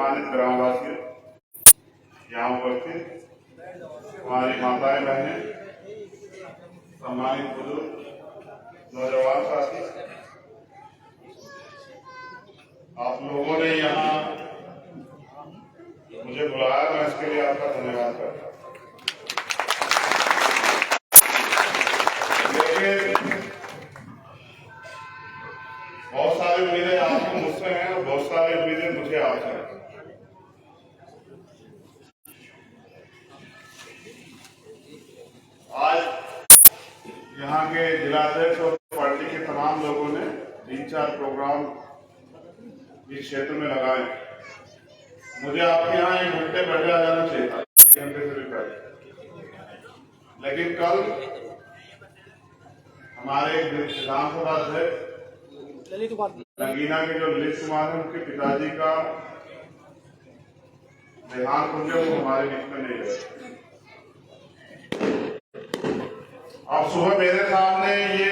सम्मानित ग्रामवासी, यहाँ उपस्थित हमारी माताएं बहनें, सम्मानित बुजुर्ग, नौजवान साथी, आप लोगों ने यहाँ मुझे बुलाया, मैं इसके लिए आपका धन्यवाद करता हूँ। लेकिन बहुत सारी उम्मीदें आपको मुझसे हैं और बहुत सारी उम्मीदें मुझे आपसे हैं। आज यहाँ के जिलाध्यक्ष और पार्टी के तमाम लोगों ने 3-4 प्रोग्राम इस क्षेत्र में लगाए। मुझे आपके यहाँ 1 घंटे पहले आ जाना चाहिए था, 1 घंटे से भी पहले, लेकिन कल हमारे विधानसभा अध्यक्ष नगीना के जो ललित कुमार है, उनके पिताजी का देहांत हो गया, वो हमारे बीच में नहीं रहे। अब सुबह मेरे सामने ये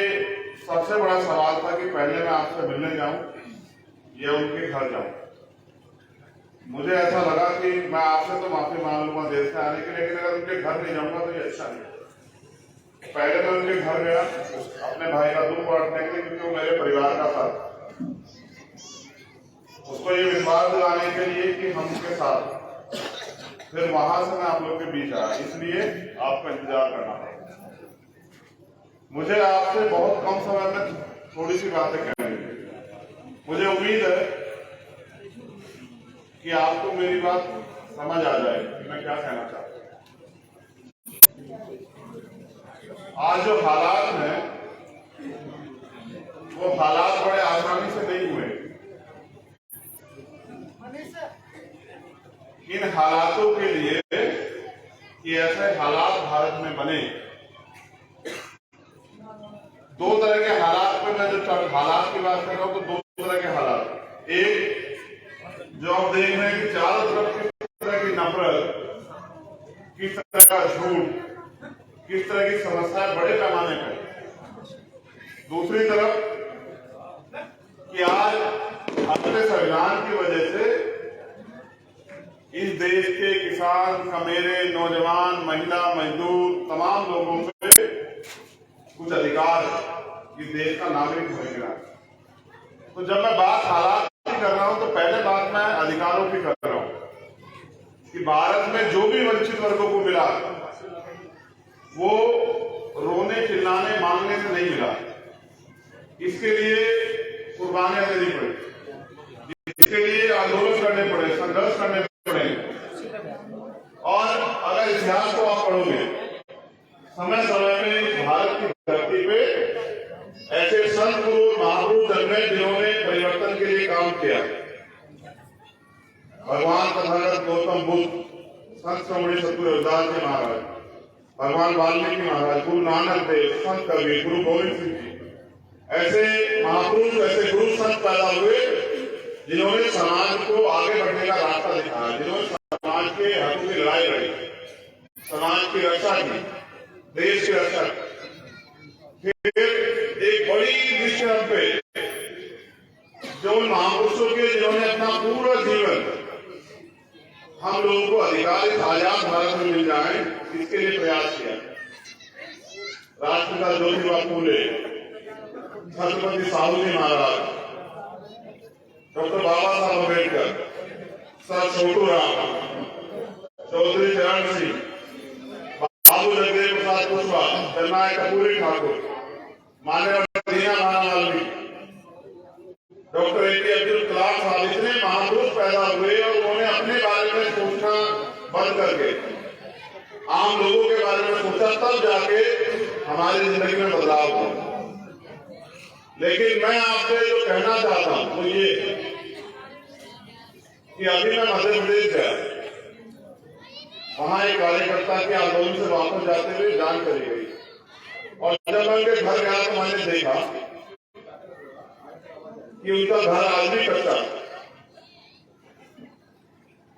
सबसे बड़ा सवाल था कि पहले मैं आपसे मिलने जाऊं या उनके घर जाऊं। मुझे ऐसा लगा कि मैं आपसे तो माफी मांग लूंगा देर से आने की, लेकिन अगर उनके घर नहीं जाऊंगा तो ये अच्छा नहीं। पहले मैं उनके घर गया अपने भाई का दुख बांटने के लिए, क्योंकि वो मेरे परिवार का था। उसको ये विश्वास दिलाने के लिए कि हम उसके साथ, फिर वहां से मैं आप लोग के बीच आया, इसलिए आपका इंतजार करना पड़ा। मुझे आपसे बहुत कम समय में थोड़ी सी बातें कहनी है। मुझे उम्मीद है कि आपको मेरी बात समझ आ जाए कि मैं क्या कहना चाहता हूँ। आज जो हालात हैं, वो हालात बड़े आसानी से नहीं हुए। इन हालातों के लिए कि ऐसे हालात भारत में बने, 2 तरह के हालात पर मैं जब हालात की बात कर रहा हूं तो 2 तरह के हालात। एक जो आप देख रहे हैं कि चारों तरफ किस तरह की नफरत, किस तरह का झूठ, किस तरह की समस्याएं बड़े पैमाने पर। दूसरी तरफ कि आज अपने संविधान की वजह से इस देश के किसान, कमेरे, नौजवान, महिला, मजदूर, तमाम लोगों पे कुछ अधिकार इस देश का नागरिक होने के नाते। तो जब मैं बात हालात की कर रहा हूं तो पहले बात मैं अधिकारों की कर रहा हूं कि भारत में जो भी वंचित वर्गों को मिला वो रोने, चिल्लाने, मांगने से नहीं मिला। इसके लिए कुर्बानियां देनी पड़ी, इसके लिए आंदोलन करने पड़े, संघर्ष करने पड़े। और अगर इतिहास को आप पढ़ोगे, समय समय में भारत की धरती पे ऐसे संत गुरु महापुरुष जन्मे जिन्होंने परिवर्तन के लिए काम किया। भगवान तथागत गौतम बुद्ध, संत शिरोमणि सतगुरु रविदास जी महाराज, भगवान वाल्मीकि महाराज, गुरु नानक देव, संत कबीर, गुरु गोविंद सिंह जी, ऐसे महापुरुष, ऐसे गुरु संत पैदा हुए जिन्होंने समाज को आगे बढ़ने का रास्ता दिखाया, जिन्होंने समाज के हकों की लड़ाई लड़ी, समाज की रक्षा की, देश की रक्षा की। फिर एक बड़ी दृष्टि पे जो महापुरुषों के जिन्होंने अपना पूरा जीवन हम लोगों को अधिकारित आजाद भारत में मिल जाए, इसके लिए प्रयास किया। राष्ट्रपिता ज्योतिबा फूले, छत्रपति साहू जी महाराज, डॉक्टर बाबा साहब अम्बेडकर, सर छोटू राम, चौधरी चरण सिंह, बाबू जगदेव प्रसाद कुशवाहा, जननायक कपूरी ठाकुर, माननीय दीना नाना वाल्मीकि, डॉक्टर APJ अब्दुल कलाम साहब, इतने महापुरुष पैदा हुए और उन्होंने अपने बारे में सोचना बंद करके आम लोगों के बारे में सोचा, तब जाके हमारी जिंदगी में बदलाव हुआ। लेकिन मैं आपसे जो कहना चाहता हूं वो ये कि अभी मैं मध्य प्रदेश गया, वहां एक कार्यकर्ता के आंदोलन से वापस जाते हुए जान चली गई, और जब मैं उनके घर गया तो मैंने देखा कि उनका घर आज भी कच्चा।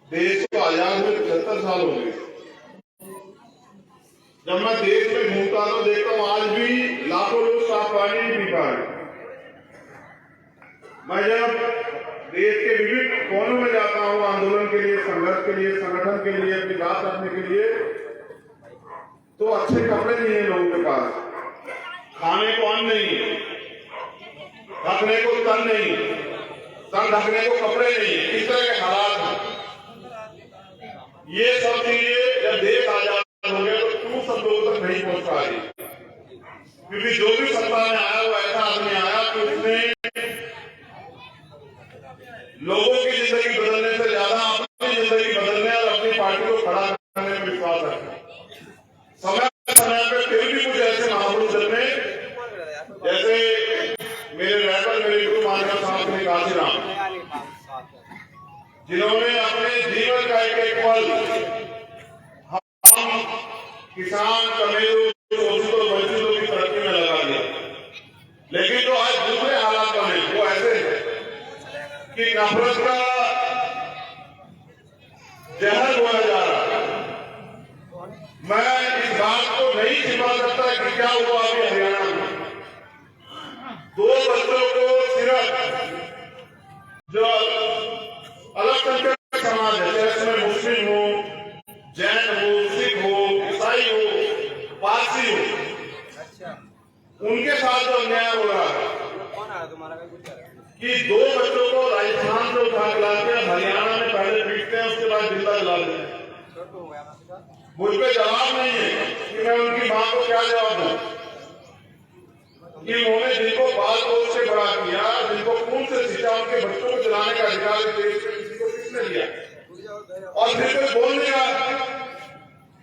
देश को आजाद हुए 75 साल हो गए। जब मैं देश में घूमता तो देखता हूं आज भी लाखों लोग साफ पानी नहीं पी पा रहे। मैं जब देश के विभिन्न कोनों में जाता हूं, आंदोलन के लिए, संघर्ष के लिए, संगठन के लिए, अपनी बात रखने के लिए, तो अच्छे कपड़े नहीं है लोगों के पास, खाने को अन्न नहीं, ढकने को तन नहीं, तन ढकने को कपड़े नहीं, इस तरह के हालात हैं। ये सब चीजें जब देश आजाद हो गया तो क्यों सब लोगों तक नहीं पहुंच पा रही? क्योंकि जो भी सत्ता में आया वो ऐसा आदमी आया कि उसने लोगों की जिंदगी बदलने से ज्यादा अपनी जिंदगी बदलने और अपनी पार्टी को खड़ा करने में विश्वास रखा। समय समय पे फिर भी कुछ ऐसे महापुरुष जन्मे, जैसे मेरे रैपर, मेरे गुरु मानव साहब ने काशीराम, जिन्होंने अपने जीवन का एक एक पल हम किसान, कमेरों, शोषितों, वंचितों की तरक्की में लगा दिया। लेकिन जो आज दूसरे हालात बने वो ऐसे हैं कि नफरत का जहर बोला जा रहा है। मैं इस बात को नहीं छिपा सकता कि क्या हुआ अभी हरियाणा में। 2 बच्चों को सिर्फ जो अल्पसंख्यक समाज है, जैसे में मुस्लिम हो, जैन हो, सिख हो, ईसाई हो, पारसी हो, उनके साथ जो अन्याय हो रहा है कि 2 बच्चों को राजस्थान से उठा के लाते हैं, हरियाणा में पहले पीटते हैं, उसके बाद जिंदा जला देते हैं। मुझ पे जवाब नहीं है कि मैं उनकी मां को क्या जवाब दूं कि उन्होंने जिनको बाल पोष से बड़ा किया, जिनको खून से सींचा, उनके बच्चों को जलाने का अधिकार देश के किसी को किसने दिया? और फिर कोई बोल नहीं रहा।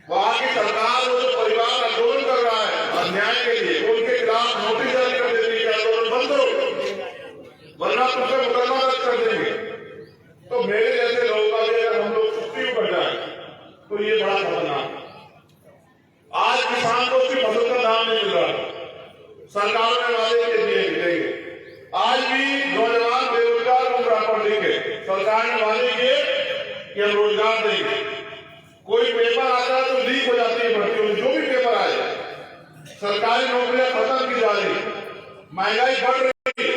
वहां की सरकार वो जो परिवार आंदोलन कर रहा है अन्याय के लिए, उनके खिलाफ नोटिस जारी कर देती है कि आंदोलन बंद करो वरना तुमसे मुकदमा दर्ज कर देंगे। तो मेरे जैसे लोगों का भी अगर हम लोग छुट्टी कर जाए तो ये बड़ा खतरनाक। आज किसान को उसकी फसल का दाम नहीं मिल रहा, सरकारों ने वादे के दिए मिलेंगे। आज भी नौजवान बेरोजगार घूम रहा पढ़ लिख के, सरकार ने वादे किए कि हम रोजगार देंगे। कोई पेपर आता है तो लीक हो जाती है भर्ती में, जो भी पेपर आए सरकारी नौकरियां खत्म की जा रही, महंगाई बढ़ रही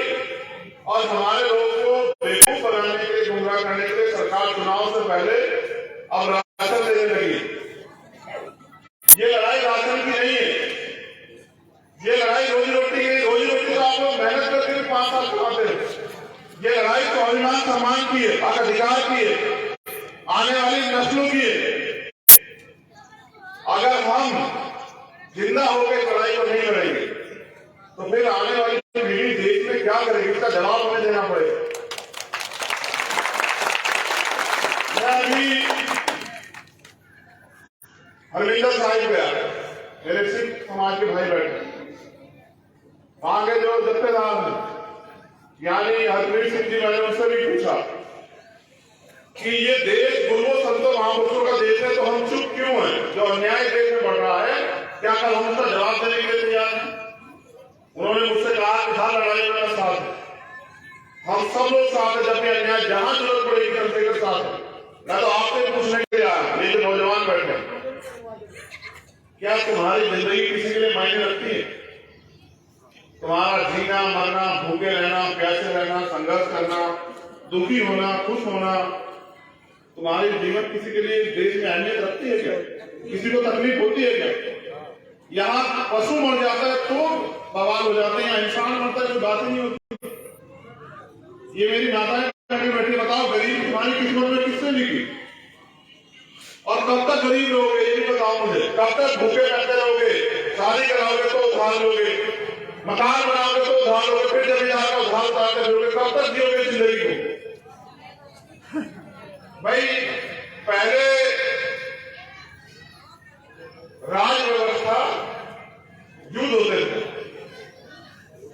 और हमारे लोगों को बेवकूफ बनाने के लिए, गुमराह करने के लिए सरकार चुनाव से पहले अब राशन देने लगी। ये लड़ाई राशन की नहीं है, ये लड़ाई रोजी रोटी की। रोजी रोटी तो आप लोग मेहनत करके 5 साल कमाते हैं। ये लड़ाई स्वाभिमान सम्मान की है, हक अधिकार की है, आने वाली नस्लों की है। अगर हम जिंदा होकर लड़ाई को नहीं लड़ेंगे तो फिर आने वाली पीढ़ी देश में क्या करेगी, इसका जवाब हमें देना पड़ेगा। मैं अभी हरमिंदर साहिब गया, मेरे सिख समाज के भाई बैठे, वहां के जो जत्थेदार हैं यानी हरप्रीत सिंह जी, मैंने उनसे भी पूछा कि ये देश गुरुओं संतों महापुरुषों का देश है तो हम चुप क्यों हैं? जो अन्याय देश में बढ़ रहा है, क्या कल हम उसका जवाब देने के लिए तैयार हैं? उन्होंने मुझसे कहा कि हर लड़ाई में साथ है, हम सब लोग साथ हैं, जब भी अन्याय जहां जरूरत पड़ेगी चंद्रशेखर साथ है। मैं तो आपसे पूछने के लिए आया, ये जो नौजवान बैठे, क्या तुम्हारी जिंदगी किसी के लिए मायने रखती है? तुम्हारा जीना, मरना, भूखे रहना, प्यासे रहना, संघर्ष करना, दुखी होना, खुश होना, तुम्हारी जीवन किसी के लिए देश में अहमियत रखती है क्या? किसी को तकलीफ होती है क्या? यहाँ पशु मर जाता है तो बवाल हो जाते हैं, इंसान मरता है तो बात ही नहीं होती। ये मेरी माताएं बैठी, बताओ गरीब तुम्हारी किस्मत में किसने लिखी? और कब तक गरीब रहोगे ये भी बताओ मुझे। कब तक भूखे बैठे रहोगे? शादी कराओगे तो उधार लोगे, मकान बनाओगे तो उधार लोगे, फिर जब यहाँ उधार उतारते रहोगे, कब तक जियोगे जिंदगी को? भाई पहले राज व्यवस्था युद्ध होते थे,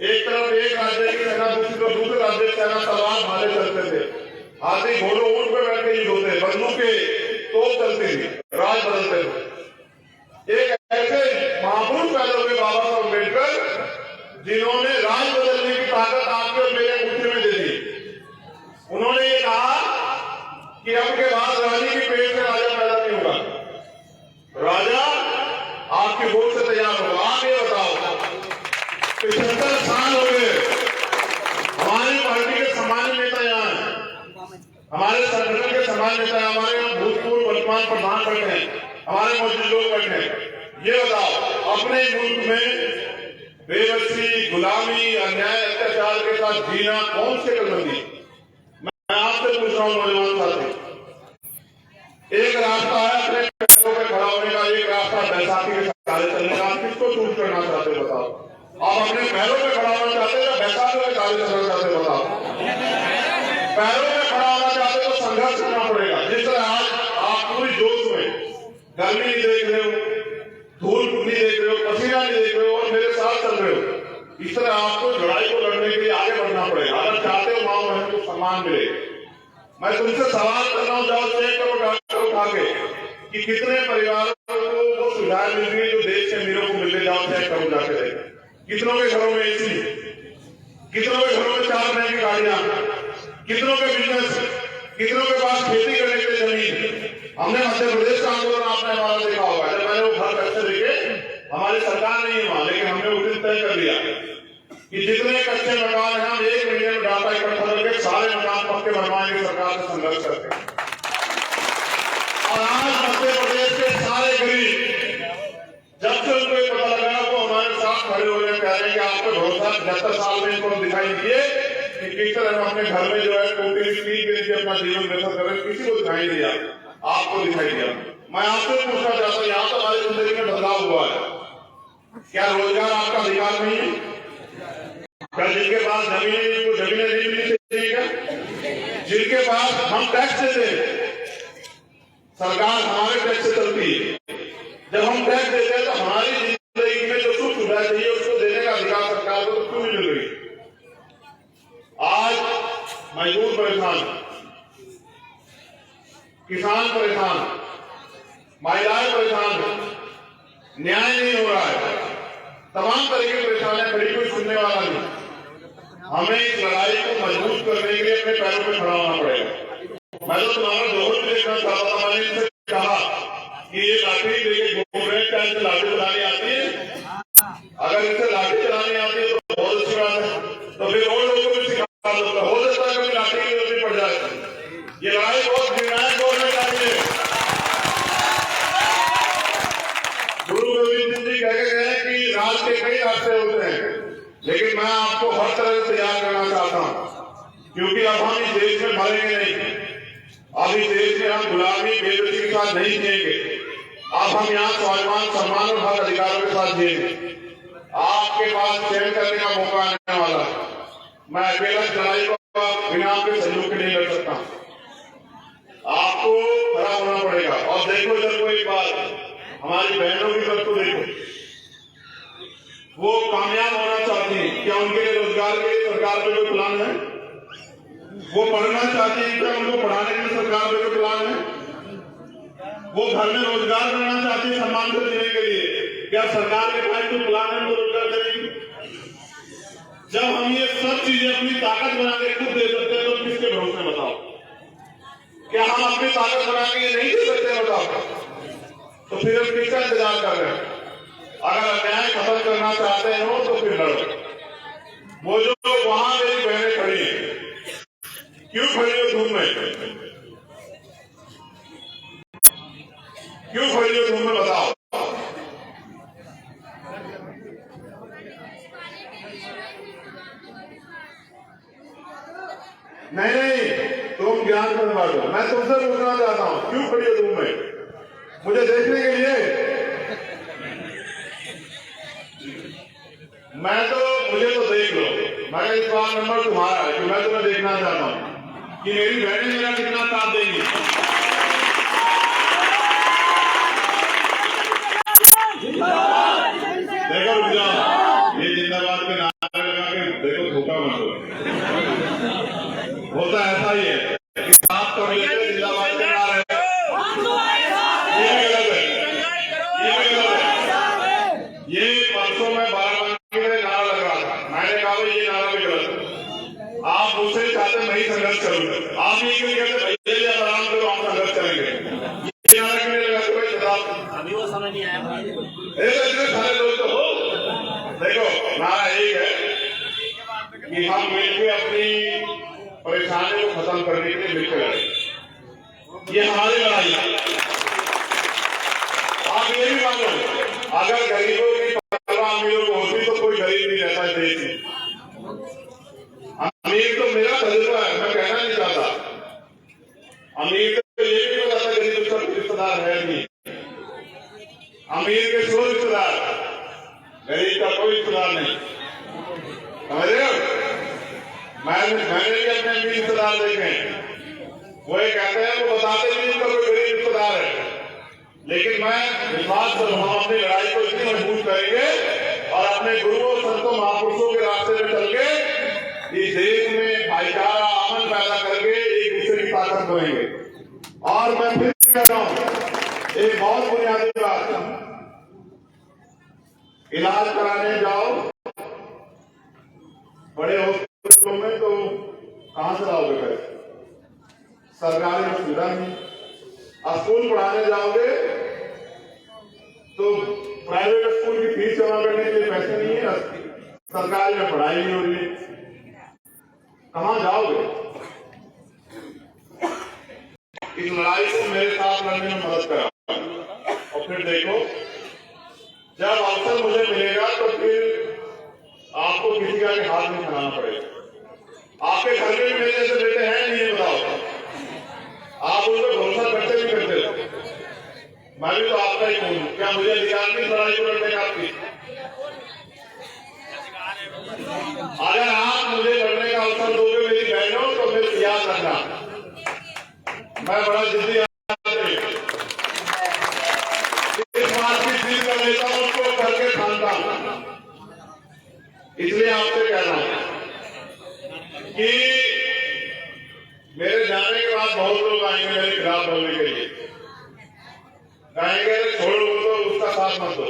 एक तरफ एक राज्य की सेना, दूसरी तरफ दूसरे राज्य की सेना, तलवार भाले चलते थे, हाथी घोड़ों ऊंट पे बैठ के युद्ध होते, बंदूकें तोप चलती थी, राज बदलते थे। एक ऐसे महापुरुष पैदा हुए बाबा साहब अम्बेडकर, जिन्होंने राज बदलने की ताकत आपके और मेरे मुट्ठी में दे दी। उन्होंने ये कहा कि अब के बाद रानी की पेट से राजा पैदा नहीं होगा, राजा आपकी वोट से तैयार होगा। आप ये बताओ, 75 साल हो गए हमारी पार्टी के सामान्य नेता यहाँ, हमारे संगठन के सम्मान मिलता है। हमारे यहाँ भूतपूर्व वर्तमान प्रधान बैठे हैं, हमारे मौजूद लोग बैठे हैं। ये बताओ, अपने मुल्क में बेबसी, गुलामी, अन्याय, अत्याचार के साथ जीना कौन से कलबंदी? मैं आपसे पूछ रहा हूँ नौजवान साथी, एक रास्ता है अपने पैरों पे खड़ा होने का, एक रास्ता बैसाखी के सहारे चलने का। आप किसको चूज करना चाहते हो बताओ? आप अपने पैरों पे खड़ा होना चाहते हो या बैसाखी के सहारे चलना चाहते हो बताओ? पैरों पे खड़ा होना चाहते हो तो संघर्ष करना पड़ेगा। जिस तरह आज आप पूरी जोश में गर्मी नहीं देख रहे हो, धूल नहीं देख रहे हो, पसीना नहीं देख रहे हो और मेरे साथ चल रहे हो, इस तरह आपको लड़ाई को लड़ने के लिए आगे बढ़ना पड़ेगा अगर चाहते हो माँ बहन को सम्मान मिले। मैं तुमसे सवाल कर रहा हूँ, जाओ चेक करो डॉक्टर उठा के कि कितने परिवारों को वो सुविधाएं मिल रही है जो देश के अमीरों को मिलने। जाओ चेक करो जाके देखो, कितनों के घरों में एसी, कितनों के घरों में 4 महीने की गाड़ियां, कितनों के बिजनेस, कितनों के पास खेती करने के लिए जमीन। हमने मध्य प्रदेश का आंदोलन आपने हमारा देखा होगा, जब मैंने वो घर कच्चे देखे, हमारी सरकार नहीं है वहां, लेकिन हमने उस दिन तय कर लिया कि जितने कच्चे मकान हैं हम 1 महीने में डाटा इकट्ठा करके सारे मकान पक्के बनवाएंगे सरकार से संघर्ष करके। और आज मध्य प्रदेश के सारे गरीब जब से उनको पता लगा वो हमारे साथ खड़े हो रहे, कह रहे हैं कि आपको भरोसा 75 साल में इनको दिखाई दिए कि किस तरह हम अपने घर में जो है टूटी स्टील के नीचे अपना जीवन व्यतीत कर रहे, किसी को दिखाई दिया, आपको दिखाई दिया। मैं आपसे पूछना चाहता हूँ, यहाँ तो हमारी जिंदगी में बदलाव हुआ है, क्या रोजगार आपका अधिकार नहीं है? क्या जिनके पास जमीन है उनको जमीनें नहीं मिलनी चाहिए क्या? जिनके पास हम टैक्स देते हैं, सरकार हमारे टैक्स से चलती है, जब हम टैक्स देते हैं तो हमारी जिंदगी में जो सुख सुविधा चाहिए उसको देने का अधिकार सरकार को क्यों नहीं मिल रही? आज मजदूर परेशान, किसान परेशान, महिलाएं परेशान, न्याय नहीं हो रहा है, तमाम तरीके की परेशानियां खड़ी, कोई सुनने वाला नहीं। हमें इस लड़ाई को मजबूत करने के लिए अपने पैरों पर खड़ा होना पड़ेगा। मैं तो तुम्हारा जोहर भी देखना चाहता था, मैंने इनसे कहा कि ये लाठी लेके घूम रहे हैं, क्या इनसे लाठी चलानी आती है? अगर इनसे लाठी चलानी आती है तो बहुत अच्छी बात है, तो फिर और लोगों को भी सिखा दो, हो सकता है कभी लाठी की जरूरत पड़ जाए। ये लड़ाई बहुत निर्णायक होना चाहिए। गुरु गोविंद सिंह जी कह के गए कि राज के कई रास्ते होते हैं, लेकिन मैं आपको हर तरह से तैयार करना चाहता हूं, क्योंकि अब हम इस देश में मरेंगे नहीं, अब इस देश में हम गुलामी बेइज्जती के साथ नहीं जिएंगे, अब हम यहाँ स्वाभिमान, सम्मान और हक अधिकारों के साथ जिएंगे। आपके पास चयन करने का मौका आने वाला है। मैं अकेला लड़ाई को बिना आपके सहयोग के नहीं लड़ सकता, आपको खड़ा होना पड़ेगा। और देखो जब कोई बात हमारी बहनों की तरफ को देखो, वो कामयाब होना चाहती है, क्या उनके लिए रोजगार के लिए सरकार पे कोई प्लान है? वो पढ़ना चाहती है, क्या उनको पढ़ाने के लिए सरकार पे कोई प्लान है? वो घर में रोजगार करना चाहती है सम्मान से जीने के लिए, क्या सरकार के पास कोई प्लान है उनको रोजगार देने? जब हम ये सब चीजें अपनी ताकत बना के खुद दे सकते हैं तो किसके भरोसे बताओ? क्या हम अपनी ताकत बना के ये नहीं दे सकते बताओ? तो फिर हम किसका इंतजार कर रहे हैं? अगर अन्याय खत्म करना चाहते हो तो फिर लड़ो। वो जो वहां मेरी बहनें खड़ी हैं, क्यों खड़ी हो धूप में? क्यों खड़ी हो धूप में बताओ? नहीं, तुम ज्ञान में बांटो। मैं तुमसे पूछना चाहता हूं, क्यों खड़ी हो धूप में? मुझे देखने के लिए? मुझे तो देख लो, मगर इस बार नंबर तुम्हारा है कि मैं तुम्हें देखना चाहता हूं कि मेरी बहनें मेरा कितना साथ देंगी। देखो रुक जाओ, ये जिंदाबाद के नारे लगा के देखो, धोखा मत दो। होता ऐसा ही है कि साथ तो मिलते जिंदाबाद के नारे, ये भी गलत है, ये भी गलत है। ये परसों में बाराबंकी में नारा लग रहा था, मैंने कहा ये नारा भी गलत है। आप मुझसे चाहते मैं ही संघर्ष करूंगा, आप ये क्यों कहते भैया आराम करो, हम संघर्ष करेंगे? ये नारा क्यों नहीं लगा? अभी वो समझ नहीं आया। इतने सारे लोग तो हो। देखो नारा एक है कि हम मिलकर अपनी परेशानी को खत्म करने के लिए मिलकर लड़े। ये हमारी लड़ाई है। आप ये भी मानो, अगर गरीबों की परवाह अमीरों को होती तो कोई गरीब नहीं रहता इस देश में। अमीर तो मेरा तजुर्बा है, मैं कहना नहीं चाहता। अमीर तो ये भी बताता गरीब उसका रिश्तेदार है नहीं। अमीर के 100 रिश्तेदार, गरीब का कोई रिश्तेदार नहीं। समझ रहे हो? मैंने भी अपने अमीर रिश्तेदार देखे, वो ये कहते हैं, वो बताते नहीं उनका कोई गरीब रिश्तेदार है। लेकिन मैं विश्वास करूं, हम अपनी लड़ाई को इतनी मजबूत करेंगे और अपने गुरुओं संतों महापुरुषों के रास्ते में चल के इस देश में भाईचारा अमन पैदा करके एक दूसरे की ताकत बनेंगे। और मैं फिर कह रहा हूं एक बहुत बुनियादी बात, इलाज कराने जाओ बड़े हॉस्पिटलों में तो कहां से लाओगे पैसे? सरकारी में सुविधा नहीं। स्कूल पढ़ाने जाओगे तो प्राइवेट स्कूल की फीस जमा करने के लिए पैसे नहीं है, सरकारी में पढ़ाई नहीं हो रही है, कहां जाओगे? इस लड़ाई को मेरे साथ लड़ने में मदद करा और फिर देखो, जब अवसर मुझे मिलेगा तो फिर आपको किसी का हाथ नहीं खिलाना पड़ेगा। आपके घर में भी मेरे जैसे बेटे हैं नहीं, ये बताओ? आप उन पर भरोसा करते भी करते हो? मैं भी तो आपका ही हूं, क्या मुझे अधिकार की लड़ाई को लड़ने का आपकी? अगर आप मुझे लड़ने का अवसर दोगे मेरी बहनों, तो फिर याद रखना मैं बड़ा जिद्दी आदमी, इस बात की जीत कर लेता हूं, उसको करके ठानता हूं। इसलिए आपसे कह रहा हूं कि मेरे जाने के बाद बहुत लोग आएंगे मेरे खिलाफ बोलने के लिए, कहेंगे छोड़ो तो उसका साथ मत दो,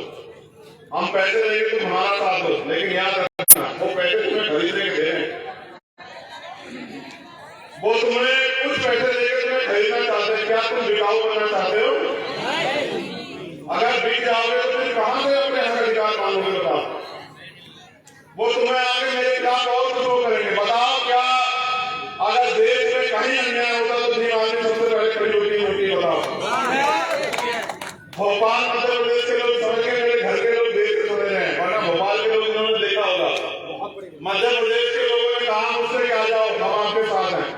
हम पैसे देंगे तुम हमारा साथ दो। लेकिन याद रखना, वो पैसे तुम्हें खरीदने के दे रहे हैं, वो तुम्हें कुछ पैसे देकर तुम्हें खरीदना चाहते हैं। क्या तुम बिकाऊ बनना चाहते हो? अगर बिक जाओगे तो फिर कहां से अपने हक अधिकार मांगोगे? बताओ। वो तुम्हें आगे मेरे खिलाफ और कुछ करेंगे। बताओ, क्या अगर देश में कहीं अन्याय होता तो धीमान सबसे पहले खड़ी होती? बताओ। भोपाल मध्य प्रदेश के लोग समझ के मेरे घर के लोग देश से समझ रहे हैं, वरना भोपाल के लोग इन्होंने देखा होगा। मध्य प्रदेश के लोगों ने कहा मुझसे कि आ जाओ, हम आपके साथ हैं।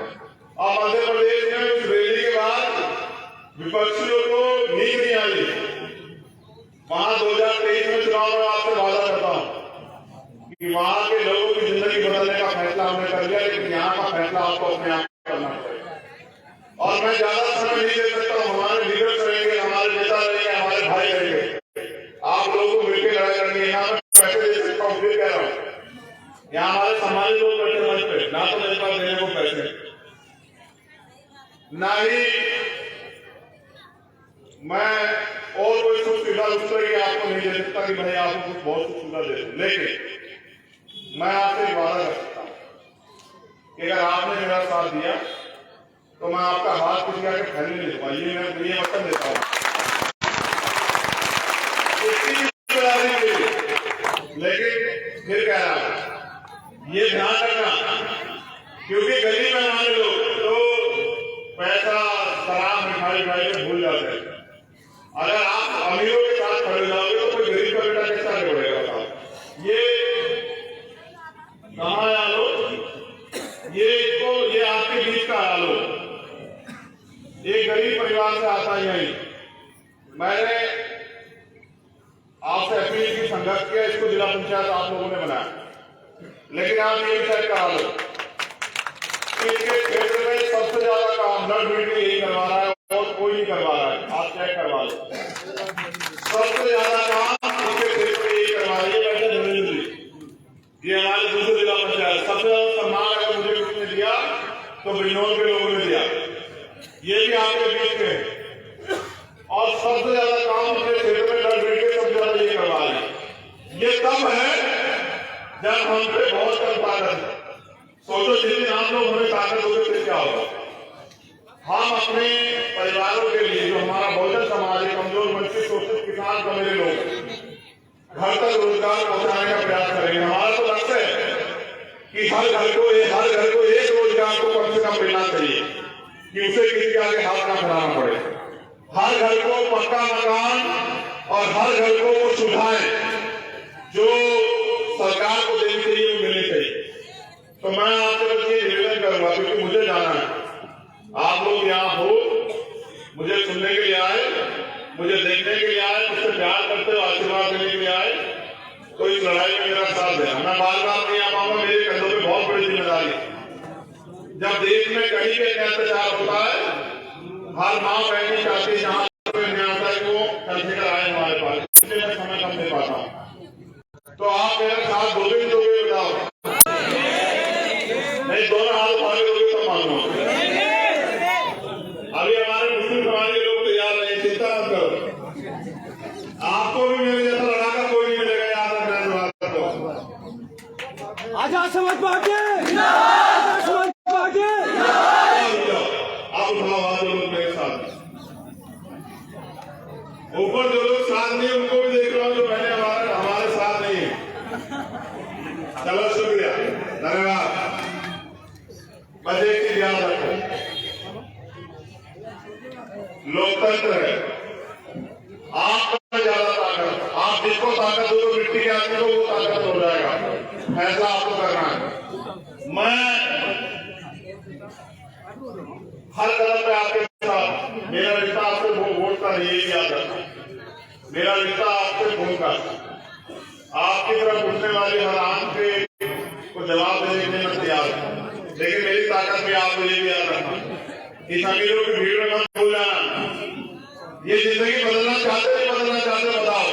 और मध्य प्रदेश में उस रैली के बाद विपक्षियों को नींद नहीं आई। वहां 2023 में चुनाव में आपसे वादा करता हूं कि वहां के लोगों की जिंदगी बदलने का फैसला हमने कर लिया, लेकिन यहाँ का फैसला आपको अपने आप करना पड़ेगा। और मैं ज्यादा समय नहीं दे सकता हूँ, हमारे लीडर्स रहेंगे, हमारे नेता रहेंगे, हमारे भाई रहेंगे, आप लोगों को मिलकर लड़ाई करनी है। यहाँ मैं पैसे दे सकता हूँ, फिर कह रहा हूँ, यहाँ हमारे समाजी लोग बैठे मंच पे, ना तो मेरे पास देने को पैसे, ना ही मैं और कोई सुख सुविधा उस तरह की आपको नहीं दे सकता कि भाई आपको कुछ बहुत सुख सुविधा दे दूं। लेकिन मैं आपसे वादा कर सकता हूं कि अगर आपने मेरा साथ दिया तो मैं आपका हाथ किसी का खरीद नहीं दूंगा। ये मैं वचन देता हूं। लेकिन फिर कह रहा हूं, ये ध्यान रखना, क्योंकि गरीब में हमारे लोग तो पैसा शराब मिठाई में भूल जाते हैं। अगर आप अमीरों के साथ खड़े जाओगे तो कोई गरीब का बेटा कैसा नहीं बढ़ेगा? बताओ। ये कहाँ आया लोग? ये आपके बीच का आया लोग, एक गरीब परिवार से आता ही नहीं। मैंने आपसे अपील की, संघर्ष किया, इसको जिला पंचायत आप लोगों ने बनाया, लेकिन आप ये चेक करा लो, इसके क्षेत्र में सबसे ज्यादा काम ब्लड मीटिंग यही करवा रहा है और कोई नहीं करवा रहा है। आप चेक करवा लो, सबसे ज्यादा काम इसके क्षेत्र में यही करवा रही है। ये हमारे दूसरे जिला पंचायत सबसे ज्यादा सम्मान अगर मुझे किसने दिया तो बिजनौर के लोगों ने दिया, ये भी आपके बीच में। और सबसे ज्यादा काम अपने क्षेत्र में ब्लड मीटिंग सबसे ज्यादा ये करवा रहे हैं। ये तब है जब हम पे बहुत कम ताकत है। सोचो, जितनी आप लोग हमें ताकत होगी फिर क्या होगा? हम अपने परिवारों के लिए, जो हमारा बहुजन समाज है, कमजोर वंचित शोषित किसान का मेरे लोग, घर तक रोजगार पहुंचाने का प्रयास करेंगे। हमारा तो लक्ष्य है कि हर घर को एक रोजगार को कम से कम मिलना चाहिए। कि उसे किसी के आगे हाथ ना फैलाना पड़े। हर घर को पक्का मकान और हर घर को वो सुविधाएं जो सरकार को देनी चाहिए वो मिलनी चाहिए। तो मैं आपसे बस ये निवेदन करूंगा, क्योंकि मुझे जाना है, आप लोग यहाँ हो, मुझे सुनने के लिए आए, मुझे देखने के लिए आए, मुझसे प्यार करते हो, आशीर्वाद देने के लिए आए, तो इस लड़ाई में मेरा साथ देना। मैं बार बार नहीं आ पाऊंगा, मेरे कंधों पे बहुत बड़ी जिम्मेदारी। जब देश में कहीं पे अत्याचार होता है, हर माँ बहन चाहती है जहाँ न्याय को कर आए हमारे पास, इसलिए मैं समय कम दे पाता हूँ। तो आप मेरा साथ दोगे बताओ? नहीं, दोनों हाथ उठाने दोगे तो मालूम। अभी हमारे मुस्लिम समाज के लोग तैयार नहीं, चिंता मत करो, आपको भी मेरे जैसा लड़ाका कोई नहीं मिलेगा, याद रखना। Azad Samaj party, Azad Samaj party. आप उठाओ हाथ लोग मेरे साथ। ऊपर जो लोग साथ नहीं उनको भी देख रहा हूँ, जो पहले हमारे साथ नहीं है। चलो शुक्रिया, धन्यवाद। बस एक चीज याद रखो, लोकतंत्र है, आप ज्यादा ताकत, आप जिसको ताकत दो तो मिट्टी के आदमी को वो ताकत हो जाएगा। फैसला आपको करना है। मैं हर कदम पे आपके साथ, मेरा रिश्ता आपसे वोट का नहीं, ये याद रखना, मेरा रिश्ता आपसे वोट का। आपकी तरफ उठने वाली हर आंख पे को जवाब देने के लिए मैं तैयार हूं, लेकिन मेरी ताकत भी आपको ये भी याद रखना। इस अमीरों की भीड़ में मत भूल जाना, ये जिंदगी बदलना चाहते नहीं बदलना चाहते बताओ?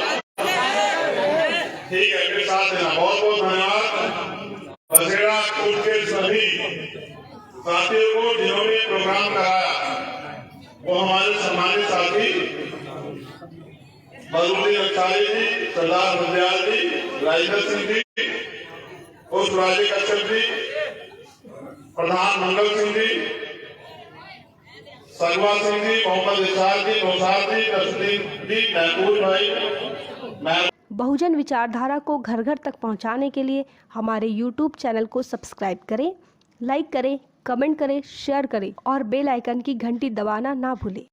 ठीक है, मेरे साथ देना। बहुत बहुत धन्यवाद बसेड़ा स्कूल के सभी साथियों को जिन्होंने प्रोग्राम कराया, वो हमारे सम्मानित साथी बदरुद्दीन अंसारी जी, सरदार बंदयाल जी, राजेंद्र सिंह जी, पुष्पराज कश्यप जी, प्रधान मंगल सिंह जी, सगवा सिंह जी, मोहम्मद इशार जी, नौसार जी, तस्लीम जी, महबूब भाई। बहुजन विचारधारा को घर घर तक पहुंचाने के लिए हमारे YouTube चैनल को सब्सक्राइब करें, लाइक करें, कमेंट करें, शेयर करें और बेल आइकन की घंटी दबाना ना भूलें।